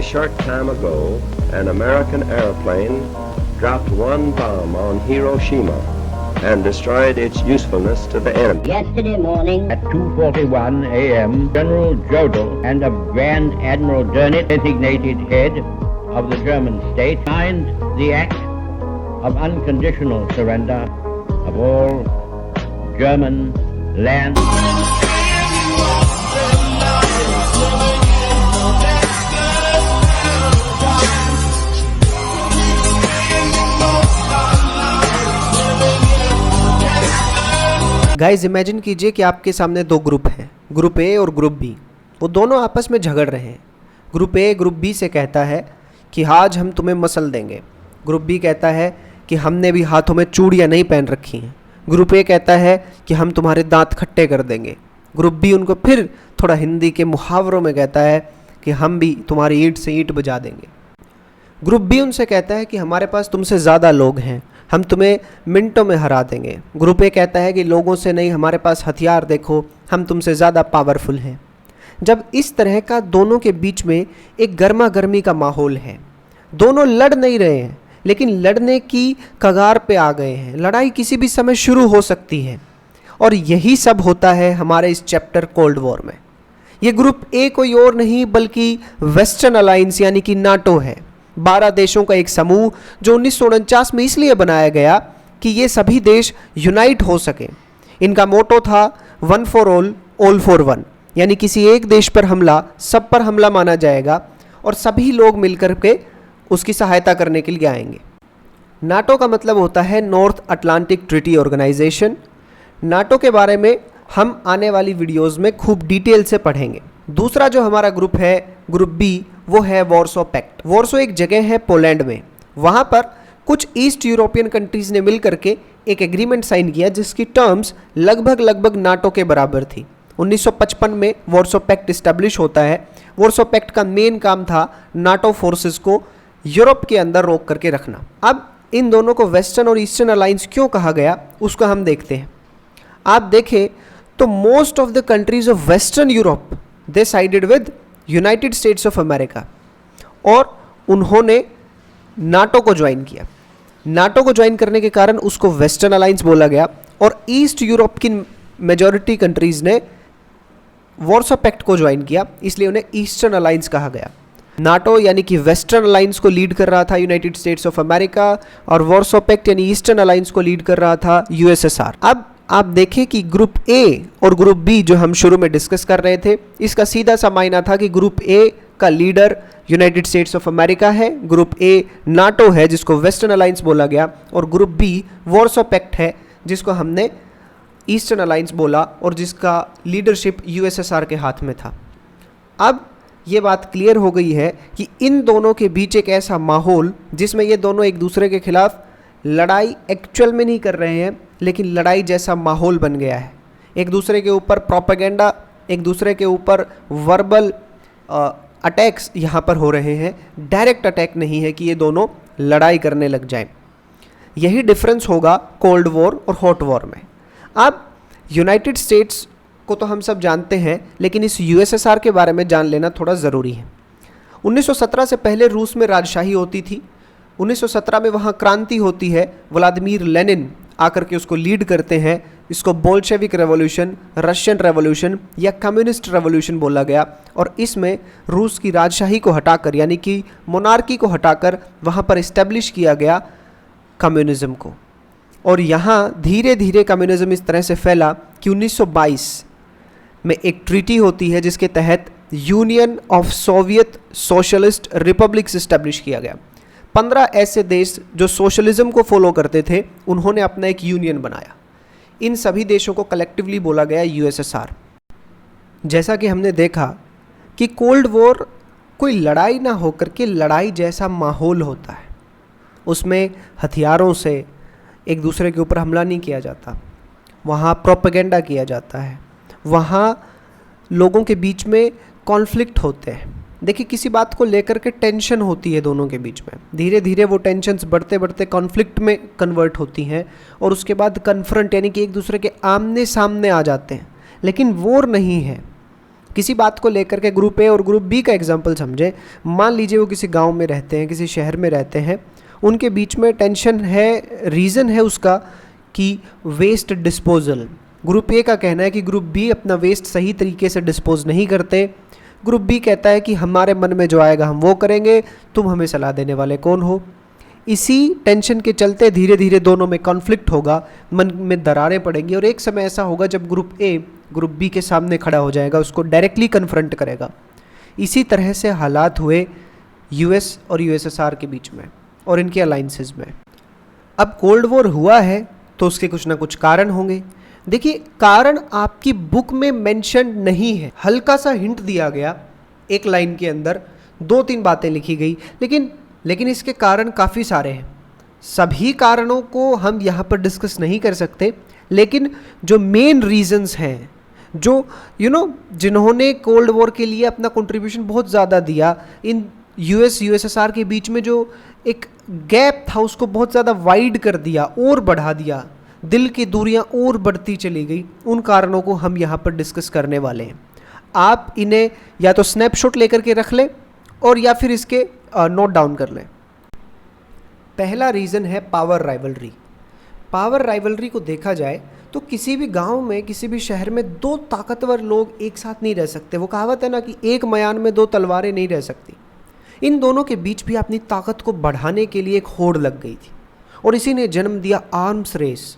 short time ago, an American airplane dropped one bomb on Hiroshima and destroyed its usefulness to the enemy. Yesterday morning At 2:41 a.m., General Jodl and of Grand Admiral Dönitz, designated head of the German state, signed the act of unconditional surrender of all German land. Guys imagine कीजिए कि आपके सामने दो group हैं, group A और group B. वो दोनों आपस में झगड़ रहे हैं। ग्रुप ए ग्रुप बी से कहता है कि आज हम तुम्हें मसल देंगे। ग्रुप बी कहता है कि हमने भी हाथों में चूड़ियाँ नहीं पहन रखी हैं। ग्रुप ए कहता है कि हम तुम्हारे दांत खट्टे कर देंगे। ग्रुप बी उनको फिर थोड़ा हिंदी के मुहावरों में कहता है कि हम भी तुम्हारी ईंट से ईंट बजा देंगे। ग्रुप बी उनसे कहता है कि हमारे पास तुमसे ज़्यादा लोग हैं, हम तुम्हें मिनटों में हरा देंगे। ग्रुप ए कहता है कि लोगों से नहीं, हमारे पास हथियार देखो, हम तुमसे ज़्यादा पावरफुल हैं। जब इस तरह का दोनों के बीच में एक गर्मा गर्मी का माहौल है, दोनों लड़ नहीं रहे हैं लेकिन लड़ने की कगार पे आ गए हैं। लड़ाई किसी भी समय शुरू हो सकती है और यही सब होता है हमारे इस चैप्टर कोल्ड वॉर में। ये ग्रुप ए कोई और नहीं बल्कि वेस्टर्न अलायंस यानी कि नाटो है। 12 देशों का एक समूह जो 1949 में इसलिए बनाया गया कि ये सभी देश यूनाइट हो सके। इनका मोटो था one for all for one, यानी किसी एक देश पर हमला सब पर हमला माना जाएगा और सभी लोग मिलकर के उसकी सहायता करने के लिए आएंगे। नाटो का मतलब होता है North Atlantic Treaty Organization. NATO के बारे में हम आने वाली वीडियोस में खूब डिटेल से पढ़ेंगे। दूसरा जो हमारा ग्रुप है, ग्रुप बी, वो है वॉर्सो पैक्ट। वॉर्सो एक जगह है पोलैंड में। वहाँ पर कुछ ईस्ट यूरोपियन कंट्रीज़ ने मिल करके एक एग्रीमेंट साइन किया जिसकी टर्म्स लगभग नाटो के बराबर थी। 1955 में वॉर्सो पैक्ट इस्टेब्लिश होता है। वॉर्सो पैक्ट का मेन काम था नाटो फोर्सेस को यूरोप के अंदर रोक करके रखना। अब इन दोनों को वेस्टर्न और ईस्टर्न अलायंस क्यों कहा गया उसको हम देखते हैं। आप देखें तो most of the countries of western Europe they sided with United states of America और उन्होंने नाटो को ज्वाइन किया। नाटो को ज्वाइन करने के कारण उसको वेस्टर्न अलायंस बोला गया और ईस्ट यूरोप की मेजॉरिटी कंट्रीज ने वॉर्सो पैक्ट को ज्वाइन किया, इसलिए उन्हें ईस्टर्न अलायंस कहा गया। नाटो यानी कि वेस्टर्न अलायंस को लीड कर रहा था यूनाइटेड स्टेट्स ऑफ अमेरिका और वॉर्सो पैक्ट यानी ईस्टर्न अलायंस को लीड कर रहा था यूएसएसआर। अब आप देखें कि ग्रुप ए और ग्रुप बी जो हम शुरू में डिस्कस कर रहे थे, इसका सीधा सा मायना था कि ग्रुप ए का leader United states of America है, ग्रुप ए नाटो है जिसको वेस्टर्न अलायंस बोला गया और ग्रुप बी वॉर्सो पैक्ट है जिसको हमने ईस्टर्न अलायंस बोला और जिसका लीडरशिप यूएसएसआर के हाथ में था। अब ये बात क्लियर हो गई है कि इन दोनों के बीच एक ऐसा माहौल जिसमें ये दोनों एक दूसरे के खिलाफ लड़ाई एक्चुअल में नहीं कर रहे हैं लेकिन लड़ाई जैसा माहौल बन गया है। एक दूसरे के ऊपर प्रोपेगेंडा, एक दूसरे के ऊपर वर्बल अटैक्स यहाँ पर हो रहे हैं। डायरेक्ट अटैक नहीं है कि ये दोनों लड़ाई करने लग जाएं। यही डिफरेंस होगा कोल्ड वॉर और हॉट वॉर में। अब यूनाइटेड स्टेट्स को तो हम सब जानते हैं लेकिन इस यूएसएसआर के बारे में जान लेना थोड़ा ज़रूरी है। 1917 से पहले रूस में राजशाही होती थी। 1917 में वहाँ क्रांति होती है, व्लादिमीर लेनिन आकर के उसको लीड करते हैं। इसको बोल्शेविक रेवोल्यूशन, रशियन रेवोल्यूशन या कम्युनिस्ट रेवोल्यूशन बोला गया और इसमें रूस की राजशाही को हटाकर यानी कि मोनार्की को हटाकर वहाँ पर इस्टेब्लिश किया गया कम्युनिज़्म को। और यहाँ धीरे धीरे कम्युनिज़्म इस तरह से फैला कि 1922 में एक ट्रीटी होती है जिसके तहत union of Soviet socialist republics establish किया गया। 15 ऐसे देश जो सोशलिज्म को फॉलो करते थे उन्होंने अपना एक यूनियन बनाया। इन सभी देशों को कलेक्टिवली बोला गया यूएसएसआर। जैसा कि हमने देखा कि कोल्ड वॉर कोई लड़ाई ना होकर के लड़ाई जैसा माहौल होता है। उसमें हथियारों से एक दूसरे के ऊपर हमला नहीं किया जाता, वहाँ प्रोपेगेंडा किया जाता है, वहाँ लोगों के बीच में कॉन्फ्लिक्ट होते हैं। देखिए किसी बात को लेकर के टेंशन होती है दोनों के बीच में, धीरे धीरे वो टेंशन्स बढ़ते बढ़ते कॉन्फ्लिक्ट में कन्वर्ट होती हैं और उसके बाद कन्फ्रंट यानी कि एक दूसरे के आमने सामने आ जाते हैं। लेकिन वॉर नहीं है, किसी बात को लेकर के ग्रुप ए और ग्रुप बी का एग्जाम्पल समझें। मान लीजिए वो किसी गांव में रहते हैं, किसी शहर में रहते हैं, उनके बीच में टेंशन है, रीज़न है उसका कि वेस्ट डिस्पोजल। ग्रुप ए का कहना है कि ग्रुप बी अपना वेस्ट सही तरीके से डिस्पोज नहीं करते। ग्रुप बी कहता है कि हमारे मन में जो आएगा हम वो करेंगे, तुम हमें सलाह देने वाले कौन हो। इसी टेंशन के चलते धीरे धीरे दोनों में कॉन्फ्लिक्ट होगा, मन में दरारें पड़ेंगी और एक समय ऐसा होगा जब ग्रुप ए ग्रुप बी के सामने खड़ा हो जाएगा, उसको डायरेक्टली कन्फ्रंट करेगा। इसी तरह से हालात हुए यूएस और यूएसएसआर के बीच में और इनके अलाइंसेस में। अब कोल्ड वॉर हुआ है तो उसके कुछ ना कुछ कारण होंगे। देखिए, कारण आपकी बुक में मेंशन नहीं है, हल्का सा हिंट दिया गया एक लाइन के अंदर, 2-3 बातें लिखी गई, लेकिन इसके कारण काफ़ी सारे हैं। सभी कारणों को हम यहाँ पर डिस्कस नहीं कर सकते, लेकिन जो मेन रीजंस हैं, जो जिन्होंने कोल्ड वॉर के लिए अपना कंट्रीब्यूशन बहुत ज़्यादा दिया, इन यूएसएसआर के बीच में जो एक गैप था उसको बहुत ज़्यादा वाइड कर दिया और बढ़ा दिया, दिल की दूरियां और बढ़ती चली गई, उन कारणों को हम यहाँ पर डिस्कस करने वाले हैं। आप इन्हें या तो स्नैपशॉट लेकर के रख लें और या फिर इसके नोट डाउन कर लें। पहला रीज़न है पावर राइवलरी। पावर राइवलरी को देखा जाए तो किसी भी गांव में, किसी भी शहर में 2 ताकतवर लोग एक साथ नहीं रह सकते। वो कहावत है ना कि एक मयान में 2 तलवारें नहीं रह सकती। इन दोनों के बीच भी अपनी ताकत को बढ़ाने के लिए एक होड़ लग गई थी और इसी ने जन्म दिया आर्म्स रेस,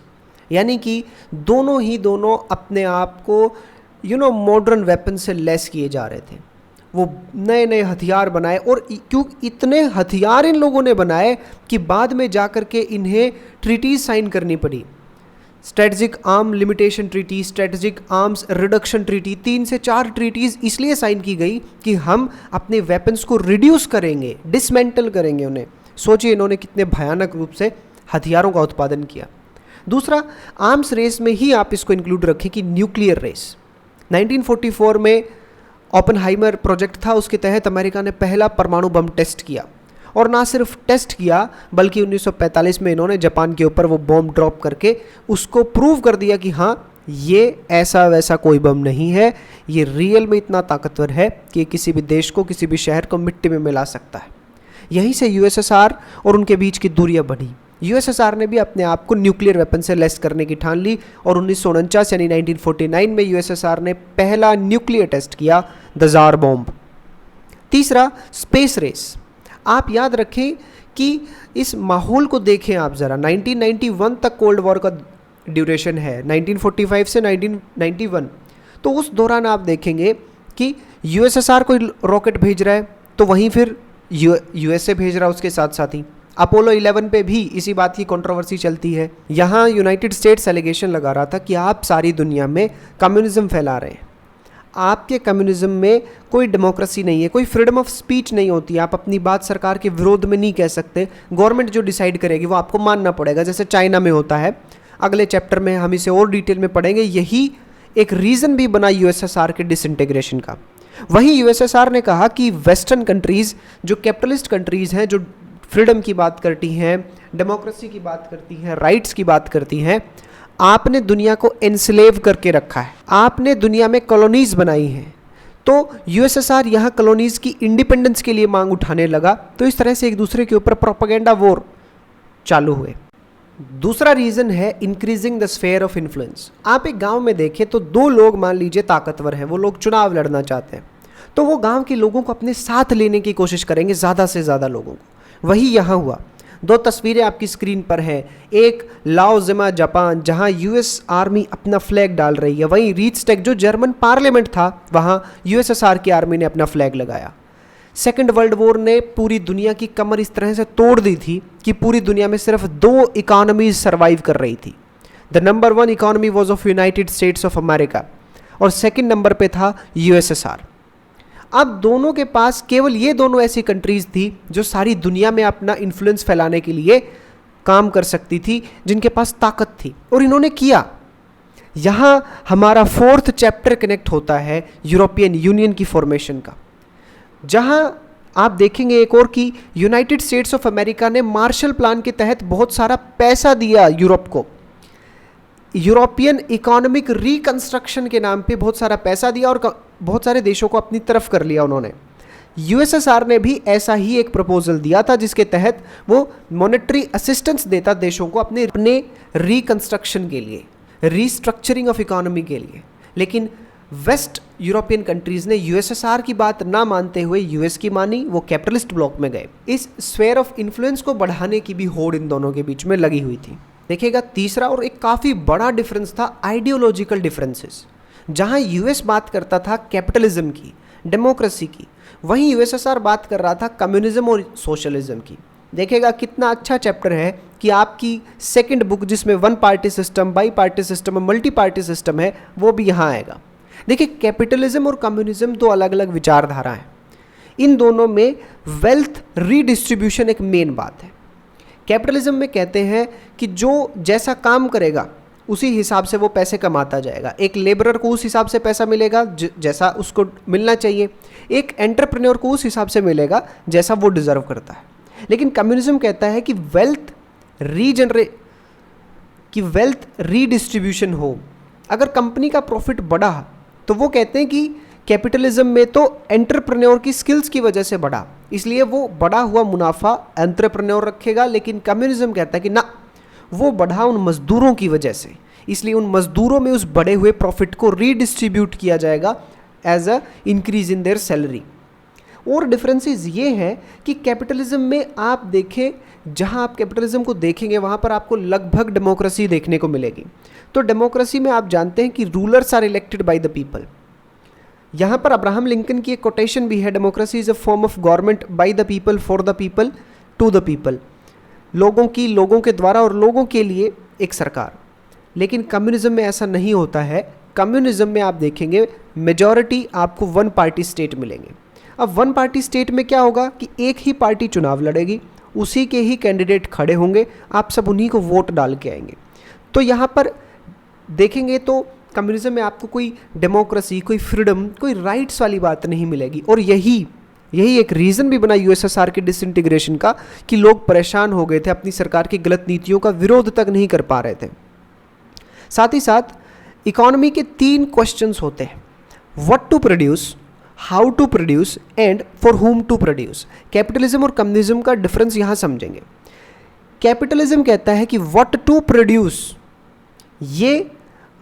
यानी कि दोनों अपने आप को मॉडर्न वेपन से लेस किए जा रहे थे। वो नए नए हथियार बनाए और क्यों इतने हथियार इन लोगों ने बनाए कि बाद में जाकर के इन्हें ट्रीटीज साइन करनी पड़ी। Strategic arm limitation treaty, strategic arms reduction treaty, 3 से 4 ट्रीटीज इसलिए साइन की गई कि हम अपने वेपन्स को रिड्यूस करेंगे, डिसमेंटल करेंगे उन्हें। सोचिए इन्होंने कितने भयानक रूप से हथियारों का उत्पादन किया। दूसरा, आर्म्स रेस में ही आप इसको इंक्लूड रखें कि न्यूक्लियर रेस। 1944 में ओपेनहाइमर प्रोजेक्ट था, उसके तहत अमेरिका ने पहला परमाणु बम टेस्ट किया और ना सिर्फ टेस्ट किया बल्कि 1945 में इन्होंने जापान के ऊपर वो बम ड्रॉप करके उसको प्रूव कर दिया कि हाँ, ये ऐसा वैसा कोई बम नहीं है, ये रियल में इतना ताकतवर है कि किसी भी देश को, किसी भी शहर को मिट्टी में मिला सकता है। यहीं से यूएसएसआर और उनके बीच की दूरियां बढ़ी। यूएसएसआर ने भी अपने आप को न्यूक्लियर वेपन से लेस करने की ठान ली और 1949 यानी 1949 में यूएसएसआर ने पहला न्यूक्लियर टेस्ट किया, द जार बॉम्ब। तीसरा, स्पेस रेस। आप याद रखें कि इस माहौल को देखें आप ज़रा, 1991 तक कोल्ड वॉर का ड्यूरेशन है, 1945 से 1991। तो उस दौरान आप देखेंगे कि यूएसएसआर कोई रॉकेट भेज रहा है तो वहीं फिर यूएसए भेज रहा है उसके साथ साथ ही। अपोलो 11 पे भी इसी बात की कंट्रोवर्सी चलती है। यहाँ यूनाइटेड स्टेट्स एलिगेशन लगा रहा था कि आप सारी दुनिया में कम्युनिज्म फैला रहे हैं, आपके कम्युनिज्म में कोई डेमोक्रेसी नहीं है, कोई फ्रीडम ऑफ स्पीच नहीं होती, आप अपनी बात सरकार के विरोध में नहीं कह सकते, गवर्नमेंट जो डिसाइड करेगी वो आपको मानना पड़ेगा, जैसे चाइना में होता है। अगले चैप्टर में हम इसे और डिटेल में पढ़ेंगे। यही एक रीज़न भी बना यूएसएसआर के डिसइंटीग्रेशन का। वहीं यूएसएसआर ने कहा कि वेस्टर्न कंट्रीज़ जो कैपिटलिस्ट कंट्रीज़ हैं, जो फ्रीडम की बात करती हैं, डेमोक्रेसी की बात करती हैं, राइट्स की बात करती हैं, आपने दुनिया को एनस्लेव करके रखा है, आपने दुनिया में कॉलोनीज बनाई हैं। तो यूएसएसआर यहाँ कॉलोनीज की इंडिपेंडेंस के लिए मांग उठाने लगा। तो इस तरह से एक दूसरे के ऊपर प्रोपेगेंडा वॉर चालू हुए। दूसरा रीज़न है increasing the sphere of influence. आप एक गांव में देखें तो 2 लोग मान लीजिए ताकतवर हैं, वो लोग चुनाव लड़ना चाहते हैं, तो वो गांव के लोगों को अपने साथ लेने की कोशिश करेंगे, ज़्यादा से ज़्यादा लोगों को। वही यहाँ हुआ। 2 तस्वीरें आपकी स्क्रीन पर हैं। एक लाओजिमा जापान, जहाँ यूएस आर्मी अपना फ्लैग डाल रही है, वहीं रीचस्टेक जो जर्मन पार्लियामेंट था, वहाँ यूएसएसआर की आर्मी ने अपना फ्लैग लगाया। सेकेंड वर्ल्ड वॉर ने पूरी दुनिया की कमर इस तरह से तोड़ दी थी कि पूरी दुनिया में सिर्फ 2 इकोनॉमीज सर्वाइव कर रही थी। The number 1 economy was of United states of America और सेकेंड नंबर पे था यूएसएसआर। अब दोनों के पास केवल ये दोनों ऐसी कंट्रीज थी जो सारी दुनिया में अपना इन्फ्लुएंस फैलाने के लिए काम कर सकती थी, जिनके पास ताकत थी, और इन्होंने किया। यहाँ हमारा 4th चैप्टर कनेक्ट होता है यूरोपियन यूनियन की फॉर्मेशन का, जहाँ आप देखेंगे एक और कि यूनाइटेड स्टेट्स ऑफ अमेरिका ने मार्शल प्लान के तहत बहुत सारा पैसा दिया यूरोप को, यूरोपियन इकोनॉमिक रिकंस्ट्रक्शन के नाम पे बहुत सारा पैसा दिया और बहुत सारे देशों को अपनी तरफ कर लिया उन्होंने। यूएसएसआर ने भी ऐसा ही एक प्रपोजल दिया था जिसके तहत वो मॉनेटरी असिस्टेंस देता देशों को अपने रिकंस्ट्रक्शन के लिए, रीस्ट्रक्चरिंग ऑफ इकोनॉमी के लिए। लेकिन वेस्ट यूरोपियन कंट्रीज़ ने यूएसएसआर की बात ना मानते हुए यूएस की मानी, वो कैपिटलिस्ट ब्लॉक में गए। इस स्फेयर ऑफ इन्फ्लुएंस को बढ़ाने की भी होड़ इन दोनों के बीच में लगी हुई थी। देखिएगा, तीसरा और एक काफ़ी बड़ा डिफरेंस था आइडियोलॉजिकल डिफरेंसेस। जहां यूएस बात करता था कैपिटलिज्म की, डेमोक्रेसी की, वहीं यूएसएसआर बात कर रहा था कम्युनिज्म और सोशलिज्म की। देखिएगा कितना अच्छा चैप्टर है कि आपकी सेकंड बुक जिसमें one party system, bi party system और मल्टी पार्टी सिस्टम है, वो भी यहाँ आएगा। देखिए, कैपिटलिज्म और कम्युनिज्म दो अलग अलग विचारधारा हैं। इन दोनों में वेल्थ रीडिस्ट्रीब्यूशन एक मेन बात है। कैपिटलिज्म में कहते हैं कि जो जैसा काम करेगा उसी हिसाब से वो पैसे कमाता जाएगा। एक लेबरर को उस हिसाब से पैसा मिलेगा जैसा उसको मिलना चाहिए, एक एंटरप्रेन्योर को उस हिसाब से मिलेगा जैसा वो डिजर्व करता है। लेकिन कम्युनिज्म कहता है कि वेल्थ रीडिस्ट्रीब्यूशन हो। अगर कंपनी का प्रॉफिट बढ़ा तो वो कहते हैं कि कैपिटलिज्म में तो एंटरप्रेन्योर की स्किल्स की वजह से बढ़ा, इसलिए वो बढ़ा हुआ मुनाफा एंटरप्रेन्योर रखेगा। लेकिन कम्युनिज्म कहता है कि ना, वो बढ़ा उन मजदूरों की वजह से, इसलिए उन मजदूरों में उस बढ़े हुए प्रॉफिट को रीडिस्ट्रीब्यूट किया जाएगा as a increase in their salary. और डिफरेंसेस ये हैं कि कैपिटलिज्म में आप देखें, जहां आप कैपिटलिज्म को देखेंगे वहां पर आपको लगभग डेमोक्रेसी देखने को मिलेगी। तो डेमोक्रेसी में आप जानते हैं कि rulers are elected by the people. यहाँ पर अब्राहम लिंकन की एक कोटेशन भी है, democracy is a form of government by the people, for the people, to the people. लोगों की, लोगों के द्वारा और लोगों के लिए एक सरकार। लेकिन कम्युनिज्म में ऐसा नहीं होता है। कम्युनिज्म में आप देखेंगे मेजॉरिटी आपको वन पार्टी स्टेट मिलेंगे। अब वन पार्टी स्टेट में क्या होगा कि एक ही पार्टी चुनाव लड़ेगी, उसी के ही कैंडिडेट खड़े होंगे, आप सब उन्हीं को वोट डाल के आएंगे। तो यहाँ पर देखेंगे तो कम्युनिज्म में आपको कोई डेमोक्रेसी, कोई फ्रीडम, कोई राइट्स वाली बात नहीं मिलेगी। और यही एक रीज़न भी बना यूएसएसआर के डिसइंटीग्रेशन का कि लोग परेशान हो गए थे, अपनी सरकार की गलत नीतियों का विरोध तक नहीं कर पा रहे थे। साथ ही साथ इकोनॉमी के 3 क्वेश्चंस होते हैं, what to produce, how to produce and for whom to produce. Capitalism और कम्युनिज्म का डिफरेंस यहाँ समझेंगे। कैपिटलिज्म कहता है कि व्हाट टू प्रोड्यूस, ये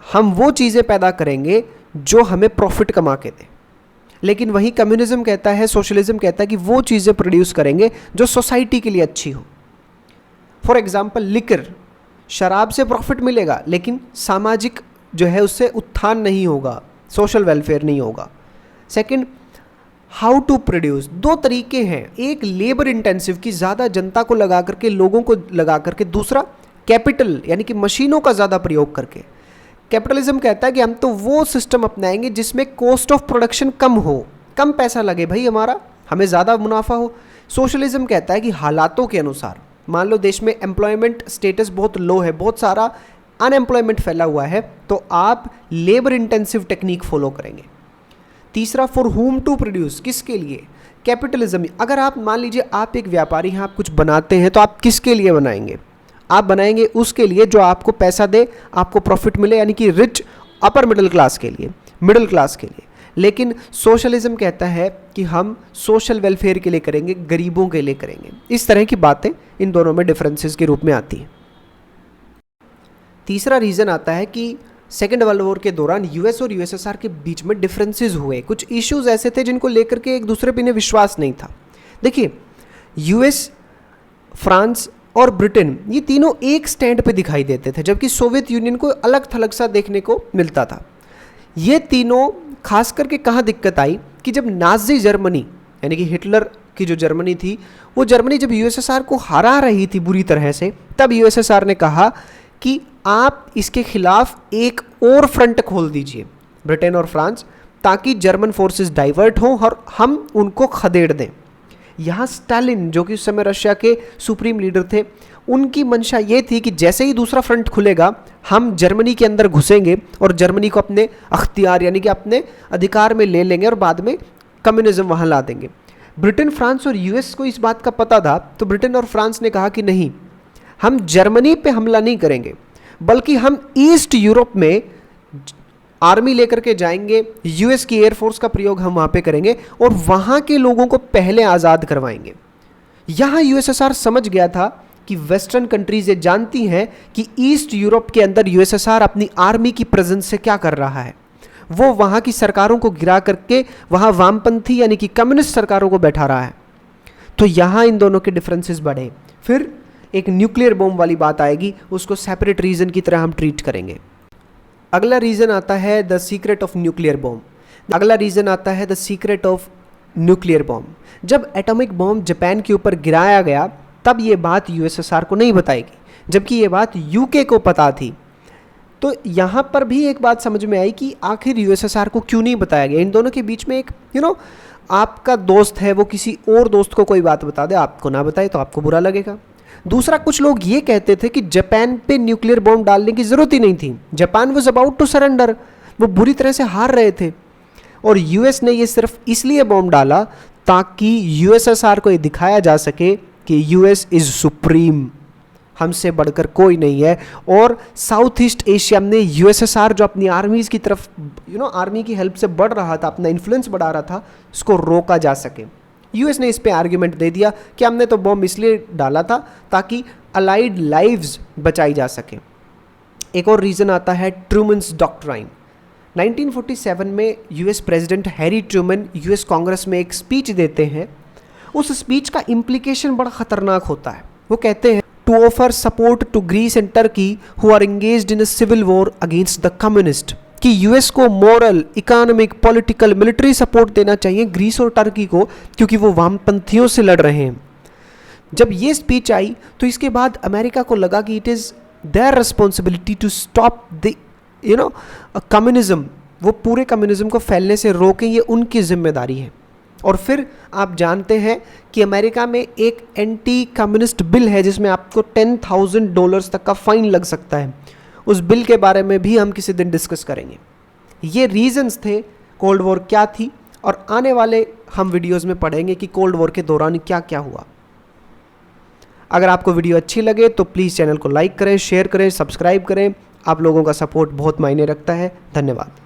हम वो चीज़ें पैदा करेंगे जो हमें प्रॉफिट कमा के दें। लेकिन वही कम्युनिज्म कहता है, सोशलिज्म कहता है कि वो चीज़ें प्रोड्यूस करेंगे जो सोसाइटी के लिए अच्छी हो। फॉर एग्जाम्पल लिकर, शराब से प्रॉफिट मिलेगा लेकिन सामाजिक जो है उससे उत्थान नहीं होगा, सोशल वेलफेयर नहीं होगा। सेकंड, हाउ टू प्रोड्यूस, 2 तरीके हैं, एक लेबर इंटेंसिव की ज़्यादा जनता को लगा करके, लोगों को लगा करके, दूसरा कैपिटल यानी कि मशीनों का ज़्यादा प्रयोग करके। कैपिटलिज्म कहता है कि हम तो वो सिस्टम अपनाएंगे जिसमें कॉस्ट ऑफ प्रोडक्शन कम हो, कम पैसा लगे भाई हमारा, हमें ज़्यादा मुनाफा हो। सोशलिज्म कहता है कि हालातों के अनुसार, मान लो देश में एम्प्लॉयमेंट स्टेटस बहुत लो है, बहुत सारा अनएम्प्लॉयमेंट फैला हुआ है, तो आप लेबर इंटेंसिव टेक्निक फॉलो करेंगे। तीसरा, फॉर हुम टू प्रोड्यूस, किसके लिए, कैपिटलिज्म। अगर आप मान लीजिए आप एक व्यापारी हैं, आप कुछ बनाते हैं, तो आप किसके लिए बनाएंगे, आप बनाएंगे उसके लिए जो आपको पैसा दे, आपको प्रॉफिट मिले, यानी कि रिच अपर मिडिल क्लास के लिए, मिडिल क्लास के लिए। लेकिन सोशलिज्म कहता है कि हम सोशल वेलफेयर के लिए करेंगे, गरीबों के लिए करेंगे। इस तरह की बातें इन दोनों में डिफरेंसेस के रूप में आती हैं। तीसरा रीज़न आता है कि सेकेंड वर्ल्ड वॉर के दौरान यूएस और यूएसएसआर के बीच में डिफरेंसेस हुए। कुछ इश्यूज ऐसे थे जिनको लेकर के एक दूसरे पे इन्हें विश्वास नहीं था। देखिए, यूएस, फ्रांस और ब्रिटेन, ये तीनों एक स्टैंड पे दिखाई देते थे, जबकि सोवियत यूनियन को अलग थलग सा देखने को मिलता था। ये तीनों खास करके कहाँ दिक्कत आई कि जब नाज़ी जर्मनी यानी कि हिटलर की जो जर्मनी थी, वो जर्मनी जब यूएसएसआर को हरा रही थी बुरी तरह से, तब यूएसएसआर ने कहा कि आप इसके खिलाफ एक और फ्रंट खोल दीजिए, ब्रिटेन और फ्रांस, ताकि जर्मन फोर्सेस डाइवर्ट हों और हम उनको खदेड़ दें। यहाँ स्टालिन, जो कि उस समय रशिया के सुप्रीम लीडर थे, उनकी मंशा ये थी कि जैसे ही दूसरा फ्रंट खुलेगा, हम जर्मनी के अंदर घुसेंगे और जर्मनी को अपने अख्तियार यानी कि अपने अधिकार में ले लेंगे और बाद में कम्युनिज्म वहाँ ला देंगे। ब्रिटेन, फ्रांस और यूएस को इस बात का पता था, तो ब्रिटेन और फ्रांस ने कहा कि नहीं, हम जर्मनी पे हमला नहीं करेंगे, बल्कि हम ईस्ट यूरोप में आर्मी लेकर के जाएंगे, यूएस की एयरफोर्स का प्रयोग हम वहाँ पे करेंगे और वहाँ के लोगों को पहले आज़ाद करवाएंगे। यहाँ यूएसएसआर समझ गया था कि वेस्टर्न कंट्रीज ये जानती हैं कि ईस्ट यूरोप के अंदर यूएसएसआर अपनी आर्मी की प्रेजेंस से क्या कर रहा है। वो वहाँ की सरकारों को गिरा करके वहाँ वामपंथी यानी कि कम्युनिस्ट सरकारों को बैठा रहा है। तो यहाँ इन दोनों के डिफरेंसेस बढ़े। फिर एक न्यूक्लियर बॉम्ब वाली बात आएगी, उसको सेपरेट रीजन की तरह हम ट्रीट करेंगे। अगला रीजन आता है the secret of nuclear bomb. अगला रीजन आता है the secret of nuclear bomb. जब एटॉमिक बॉम्ब जापान के ऊपर गिराया गया तब ये बात यूएसएसआर को नहीं बताएगी, जबकि ये बात यूके को पता थी। तो यहाँ पर भी एक बात समझ में आई कि आखिर यूएसएसआर को क्यों नहीं बताया गया। इन दोनों के बीच में एक आपका दोस्त है, वो किसी और दोस्त को कोई बात बता दे, आपको ना बताए तो आपको बुरा लगेगा। दूसरा, कुछ लोग ये कहते थे कि जापान पे न्यूक्लियर बॉम्ब डालने की ज़रूरत ही नहीं थी, Japan was about to surrender, वो बुरी तरह से हार रहे थे और यूएस ने ये सिर्फ इसलिए बॉम्ब डाला ताकि यूएसएसआर को ये दिखाया जा सके कि यूएस इज़ सुप्रीम, हमसे बढ़कर कोई नहीं है। और साउथ ईस्ट एशिया में यूएसएसआर जो अपनी आर्मीज़ की तरफ आर्मी की हेल्प से बढ़ रहा था, अपना इन्फ्लुएंस बढ़ा रहा था, इसको रोका जा सके। यूएस ने इस पे आर्ग्यूमेंट दे दिया कि हमने तो बॉम्ब इसलिए डाला था ताकि अलाइड लाइव्स बचाई जा सके। एक और रीज़न आता है ट्रूमन्स डॉक्ट्राइन। 1947 में US president Harry Truman US Congress में एक स्पीच देते हैं। उस स्पीच का इम्प्लीकेशन बड़ा ख़तरनाक होता है। वो कहते हैं to offer support to Greece and Turkey who are engaged in a civil war against the communist, कि यूएस को moral, economic, political, military support देना चाहिए ग्रीस और टर्की को, क्योंकि वो वामपंथियों से लड़ रहे हैं। जब ये स्पीच आई तो इसके बाद अमेरिका को लगा कि it is their responsibility to stop the communism, वो पूरे कम्युनिज्म को फैलने से रोकें, ये उनकी जिम्मेदारी है। और फिर आप जानते हैं कि अमेरिका में एक एंटी कम्युनिस्ट बिल है जिसमें आपको $10,000 तक का फाइन लग सकता है। उस बिल के बारे में भी हम किसी दिन डिस्कस करेंगे। ये रीजंस थे कोल्ड वॉर क्या थी, और आने वाले हम वीडियोस में पढ़ेंगे कि कोल्ड वॉर के दौरान क्या क्या हुआ। अगर आपको वीडियो अच्छी लगे तो प्लीज़ चैनल को लाइक करें, शेयर करें, सब्सक्राइब करें। आप लोगों का सपोर्ट बहुत मायने रखता है। धन्यवाद।